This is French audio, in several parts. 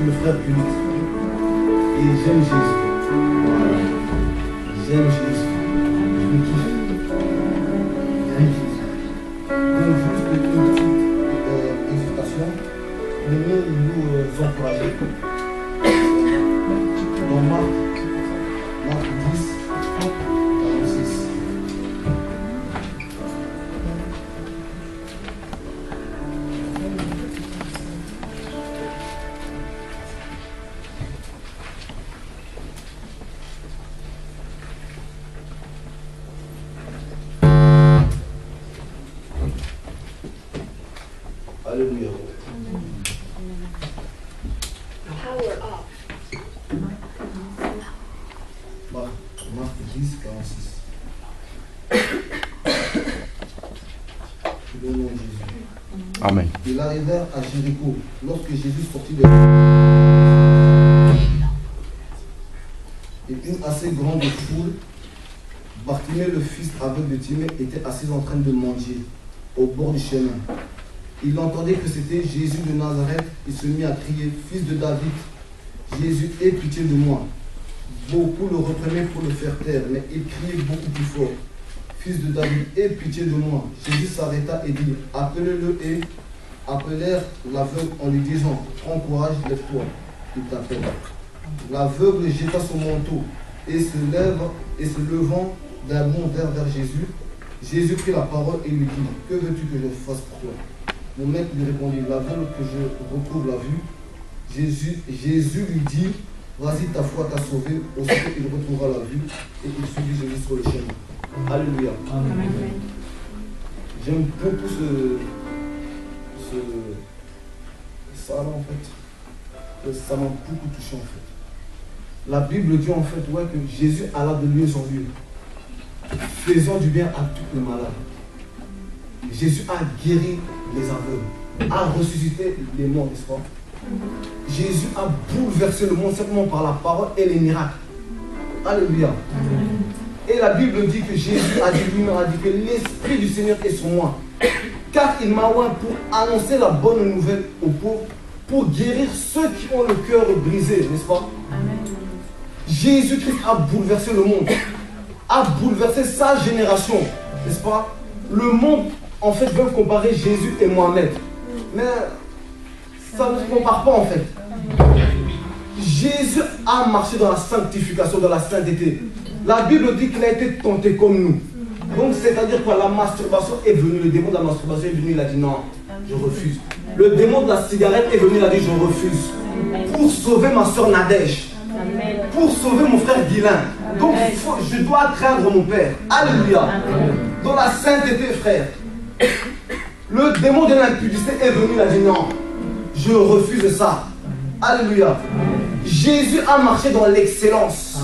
le frère unique. Et j'aime Jésus. Voilà. J'aime Jésus. Je me kiffe. J'aime Jésus. Donc juste une petite exhortation. Nous encourager. Dans Marc 10, 46. Alléluia. Power up. Marc 10, 46. Le nom de Jésus. Amen. Ils arrivèrent à Jéricho. Lorsque Jésus sortit de et une assez grande foule, Bartimée, le fils aveugle de Timée, était assis en train de manger au bord du chemin. Il entendait que c'était Jésus de Nazareth. Il se mit à crier, fils de David, Jésus, aie pitié de moi. Beaucoup le reprenaient pour le faire taire, mais il criait beaucoup plus fort, fils de David, aie pitié de moi. Jésus s'arrêta et dit, appelez-le, et appelèrent l'aveugle en lui disant, prends courage, lève-toi, il t'appelle. L'aveugle jeta son manteau et se levant d'un bond vers Jésus. Jésus prit la parole et lui dit, que veux-tu que je fasse pour toi? Mon maître lui répondit, l'aveugle que je retrouve la vue. Jésus lui dit, vas-y, ta foi t'a sauvé. Aussitôt il retrouvera la vue et il suivit Jésus sur le chemin. Alléluia. Amen. J'aime beaucoup ça là en fait. Ça m'a beaucoup touché en fait. La Bible dit en fait que Jésus alla de lieu en lieu, faisant du bien à tous les malades. Jésus a guéri les aveugles, a ressuscité les morts, n'est-ce pas? Jésus a bouleversé le monde simplement par la parole et les miracles. Alléluia. Et la Bible dit que Jésus a dit lui-même, a dit que l'Esprit du Seigneur est sur moi, car il m'a oint pour annoncer la bonne nouvelle aux pauvres, pour guérir ceux qui ont le cœur brisé, n'est-ce pas? Jésus-Christ a bouleversé le monde, a bouleversé sa génération, n'est-ce pas? Le monde, en fait, veut comparer Jésus et Mohamed. Mais ça ne se compare pas, en fait. Jésus a marché dans la sanctification, dans la sainteté. La Bible dit qu'il a été tenté comme nous. Donc, c'est-à-dire que la masturbation est venue, le démon de la masturbation est venu, il a dit non, je refuse. Le démon de la cigarette est venu, il a dit je refuse. Pour sauver ma soeur Nadège. Pour sauver mon frère Guilain. Donc, je dois craindre mon père. Alléluia. Dans la sainteté, frère. Le démon de l'impudicité est venu, il a dit non, je refuse ça. Alléluia. Jésus a marché dans l'excellence.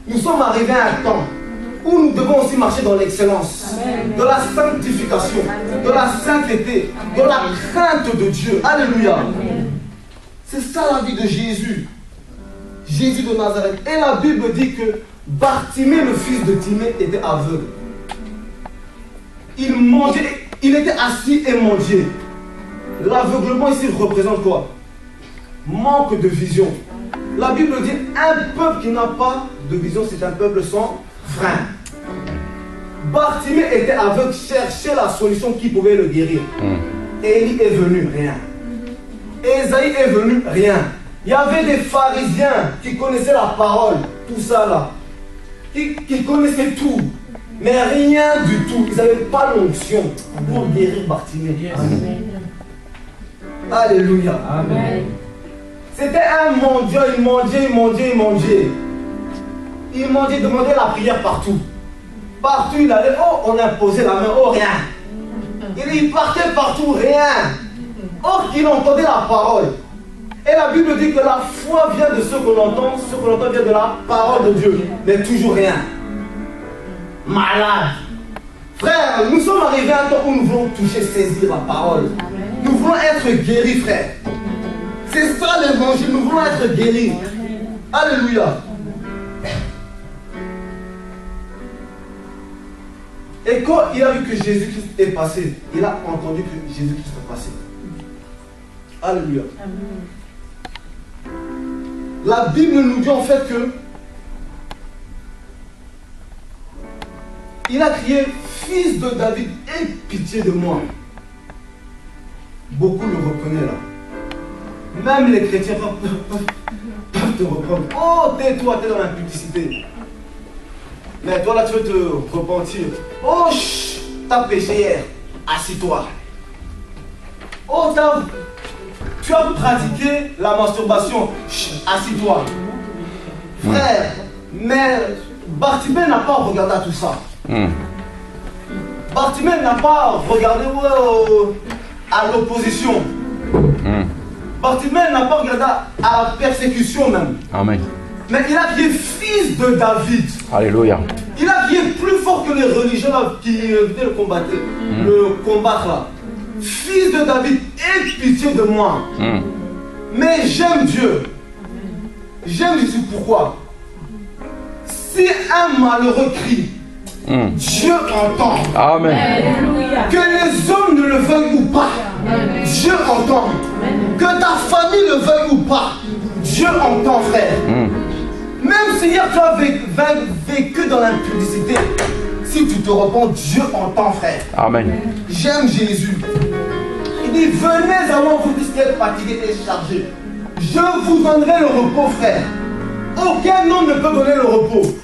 Nous sommes arrivés à un temps où nous devons aussi marcher dans l'excellence, de la sanctification, de la sainteté, de la crainte de Dieu. Alléluia. C'est ça la vie de Jésus. Jésus de Nazareth. Et la Bible dit que Bartimée, le fils de Timée, était aveugle. Il mangeait, il était assis et mangeait. L'aveuglement ici représente quoi? Manque de vision. La Bible dit un peuple qui n'a pas de vision, c'est un peuple sans frein. Bartimée était aveugle, cherchait la solution qui pouvait le guérir. Élie est venu, rien. Ésaïe est venu, rien. Il y avait des pharisiens qui connaissaient la parole, tout ça là, qui connaissaient tout, mais rien du tout. Ils n'avaient pas l'onction pour guérir Bartimée. Alléluia. Amen. C'était un mendiant, il mangeait. Il mangeait, demandait la prière partout. Partout il allait, oh, on imposait la main, oh, rien. Il partait partout, rien. Or qu'il entendait la parole. Et la Bible dit que la foi vient de ce qu'on entend vient de la parole de Dieu, mais toujours rien. Malade. Frère, nous sommes arrivés à un temps où nous voulons toucher, saisir la parole. Nous voulons être guéris, frère. C'est ça l'évangile, nous voulons être guéris. Alléluia. Et quand il a vu que Jésus-Christ est passé, il a entendu que Jésus-Christ est passé. Alléluia. La Bible nous dit en fait que il a crié, fils de David, aie pitié de moi. Beaucoup le reconnaissent là. Même les chrétiens peuvent te reprendre. Oh, tais-toi, t'es dans l'impudicité. Mais toi là, tu veux te repentir. Oh, t'as péché hier. Assis-toi. Oh, tu as pratiqué la masturbation. Assis-toi. Frère, mais Bartimée n'a pas regardé à tout ça. Bartimée n'a pas regardé à l'opposition. Bartimée n'a pas regardé à la persécution même. Amen. Mais il a crié fils de David. Alléluia. Il a crié plus fort que les religieux là, qui venaient le combattre. Le combattre là. Fils de David, aie pitié de moi. Mais j'aime Dieu. J'aime Jésus. Pourquoi? Si un malheureux crie, Dieu entend. Amen. Que les hommes ne le veuillent ou pas, Dieu entend. Que ta famille le veuille ou pas, Dieu entend, frère. Même si hier tu as vécu dans l'impudicité, si tu te repens, Dieu entend, frère. Amen. J'aime Jésus. Il dit, venez avant vous tous qui êtes fatigués et chargés. Je vous donnerai le repos, frère. Aucun homme ne peut donner le repos.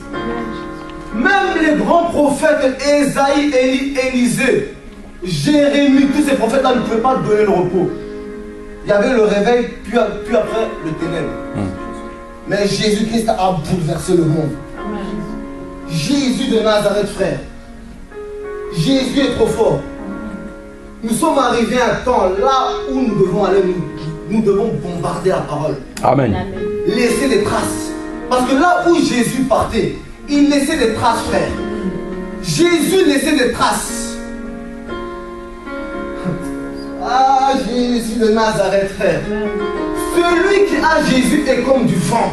Même les grands prophètes, Ésaïe, Élie, Élisée, Jérémie, tous ces prophètes-là ne pouvaient pas donner le repos. Il y avait le réveil, puis après le ténèbre. Mais Jésus-Christ a bouleversé le monde. Jésus de Nazareth, frère. Jésus est trop fort. Nous sommes arrivés à un temps là où nous devons aller, nous devons bombarder la parole. Amen. Laisser des traces. Parce que là où Jésus partait, il laissait des traces, frère. Jésus laissait des traces. Ah, Jésus de Nazareth, frère. Celui qui a Jésus est comme du vent.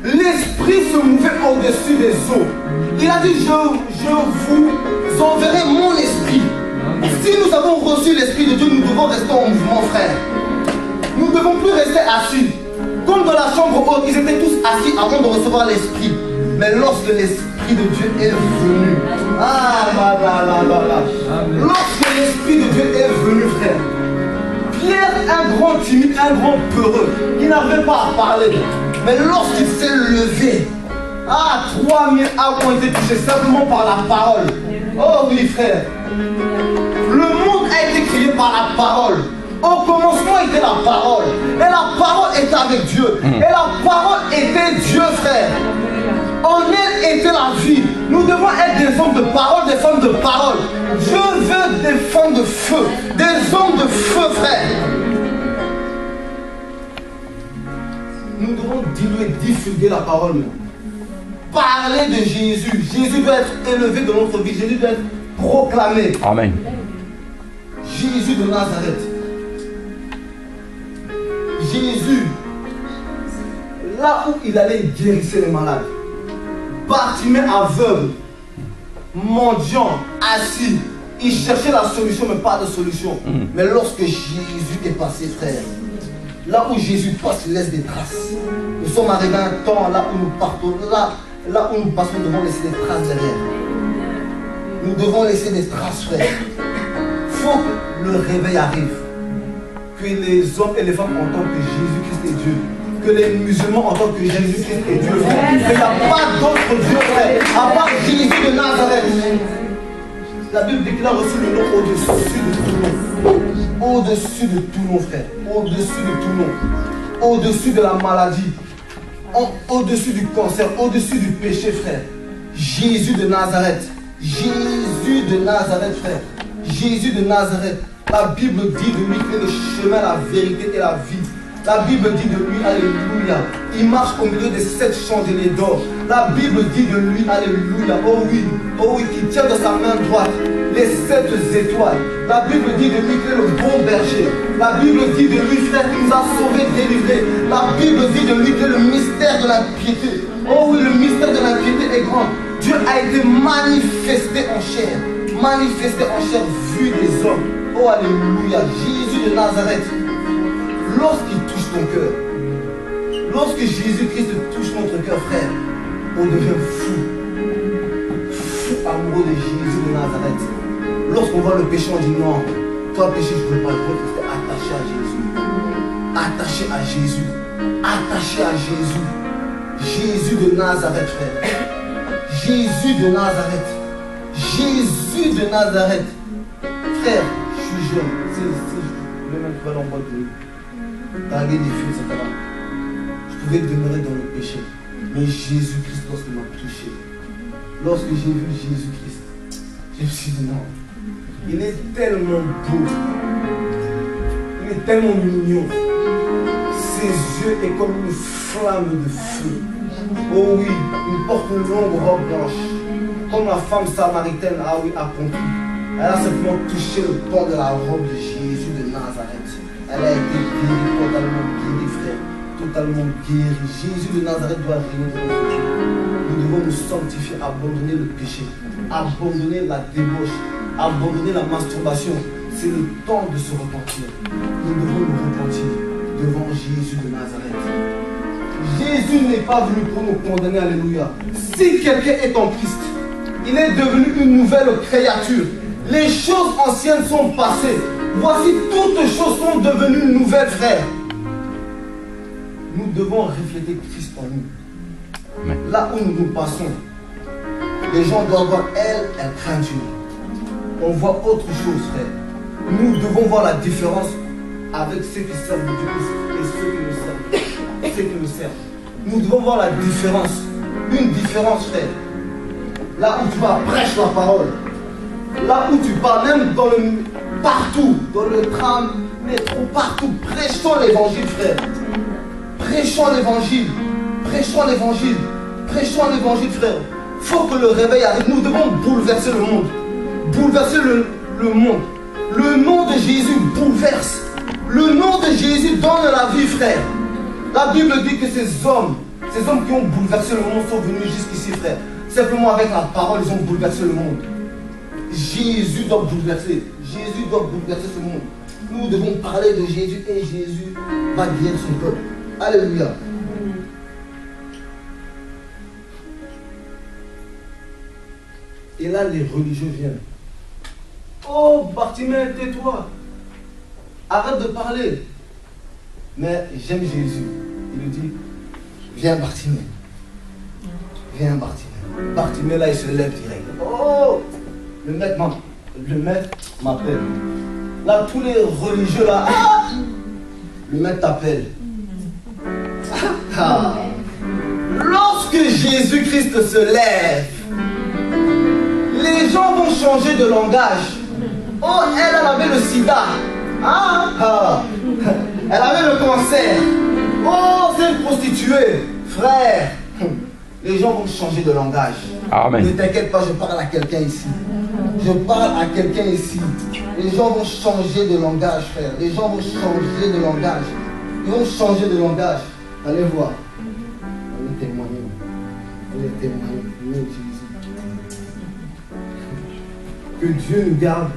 L'esprit se mouvait au-dessus des eaux. Il a dit, je vous enverrai mon esprit. Si nous avons reçu l'esprit de Dieu, nous devons rester en mouvement, frère. Nous ne devons plus rester assis. Comme dans la chambre haute, ils étaient tous assis avant de recevoir l'esprit. Mais lorsque l'esprit de Dieu est venu, lorsque l'esprit de Dieu est venu, frère, Pierre, un grand timide, un grand peureux, qui n'arrivait pas à parler, mais lorsqu'il s'est levé, 3000 âmes ont été touchées simplement par la parole. Oh oui, frère. Le monde a été créé par la parole. Au commencement était la parole. Et la parole était avec Dieu. Et la parole était Dieu, frère. En elle était la vie. Nous devons être des hommes de parole, des femmes de parole. Dieu veut des femmes de feu, des hommes de feu, frère. Nous devons diluer, diffuser la parole. Parler de Jésus. Jésus doit être élevé dans notre vie. Jésus doit être proclamé. Amen. Jésus de Nazareth. Jésus, là où il allait guérir les malades. Bartimée aveugle, mendiant, assis. Il cherchait la solution, mais pas de solution. Mais lorsque Jésus est passé, frère, là où Jésus passe, il laisse des traces. Nous sommes arrivés à un temps là où nous partons, là où nous passons, nous devons laisser des traces derrière. Nous devons laisser des traces, frère. Il faut que le réveil arrive. Que les hommes et les femmes entendent que Jésus-Christ est Dieu. Que les musulmans entendent que Jésus-Christ est Dieu. Il n'y a pas d'autre Dieu, frère, à part Jésus de Nazareth. La Bible dit qu'il a reçu le nom au-dessus de tout nom. Au-dessus de tout nom, frère. Au-dessus de tout nom. Au-dessus de la maladie. Au-dessus du cancer. Au-dessus du péché, frère. Jésus de Nazareth. Jésus de Nazareth, frère. Jésus de Nazareth. La Bible dit de lui qu'il est le chemin, la vérité et la vie. La Bible dit de lui, alléluia, il marche au milieu des 7 chandeliers d'or. La Bible dit de lui, alléluia, oh oui, qu'il tient dans sa main droite les 7 étoiles. La Bible dit de lui qu'il est le bon berger. La Bible dit de lui, frère, qu'il nous a sauvés, délivrés. La Bible dit de lui qu'il est le mystère de l'impiété. Oh oui, le mystère de l'impiété est grand. Dieu a été manifesté en chair, vu des hommes. Oh alléluia, Jésus de Nazareth, lorsqu'il touche ton cœur, Lorsque Jésus-Christ touche notre cœur, frère, on devient fou. Fou amoureux de Jésus de Nazareth. Lorsqu'on voit le péché, on dit non, toi péché, je ne veux pas le voir, tu es attaché à Jésus. Attaché à Jésus. Attaché à Jésus. Jésus de Nazareth, frère. Jésus de Nazareth. Jésus de Nazareth. Frère, je suis jeune. Si je vais même faire en boîte de nuit, draguer des filles, etc. Je pouvais demeurer dans le péché. Mais Jésus-Christ, lorsqu'il m'a touché, lorsque j'ai vu Jésus-Christ, je me suis dit non. Il est tellement beau. Il est tellement mignon. Ses yeux est comme une flamme de feu. Oh oui, il porte une longue robe blanche. Comme la femme samaritaine a accompli. Elle a simplement touché le pan de la robe de Jésus de Nazareth. Elle a été guérie, totalement guérie, frère. Totalement guérie. Jésus de Nazareth doit régner dans notre vie. Nous devons nous sanctifier, abandonner le péché, abandonner la débauche, abandonner la masturbation. C'est le temps de se repentir. Nous devons nous repentir devant Jésus de Nazareth. Jésus n'est pas venu pour nous condamner, alléluia. Si quelqu'un est en Christ, il est devenu une nouvelle créature. Les choses anciennes sont passées. Voici, toutes choses sont devenues nouvelles, frères. Nous devons refléter Christ en nous. Amen. Là où nous passons, les gens doivent voir elle craint Dieu. On voit autre chose, frère. Nous devons voir la différence avec ceux qui servent Dieu et ceux qui le servent. Ceux qui le servent. Nous devons voir la différence. Une différence, frère. Là où tu vas, prêche la parole. Là où tu parles, même partout, dans le tram, métro, partout, prêchons l'évangile, frère. Prêchons l'évangile. Prêchons l'évangile. Prêchons l'évangile, frère. Il faut que le réveil arrive. Nous devons bouleverser le monde. Bouleverser le monde. Le nom de Jésus bouleverse. Le nom de Jésus donne la vie, frère. La Bible dit que ces hommes qui ont bouleversé le monde sont venus jusqu'ici, frère. Simplement avec la parole, ils ont bouleversé le monde. Jésus doit bouleverser. Jésus doit bouleverser ce monde. Nous devons parler de Jésus et Jésus va guérir son peuple. Alléluia. Et là, les religieux viennent. Oh, Bartimée, tais-toi. Arrête de parler. Mais j'aime Jésus. Il lui dit, viens Bartimée. Viens Bartimée. Bartimée, là, il se lève direct. Oh, le maître m'appelle. Là, tous les religieux, là, le maître t'appelle. Lorsque Jésus-Christ se lève, les gens vont changer de langage. Oh, elle avait le sida. Elle avait le cancer. Oh, c'est une prostituée. Frère, les gens vont changer de langage. Amen. Ne t'inquiète pas, je parle à quelqu'un ici. Je parle à quelqu'un ici. Les gens vont changer de langage, frère. Les gens vont changer de langage. Ils vont changer de langage. Allez voir. Allez témoigner. Allez témoigner. Que Dieu nous garde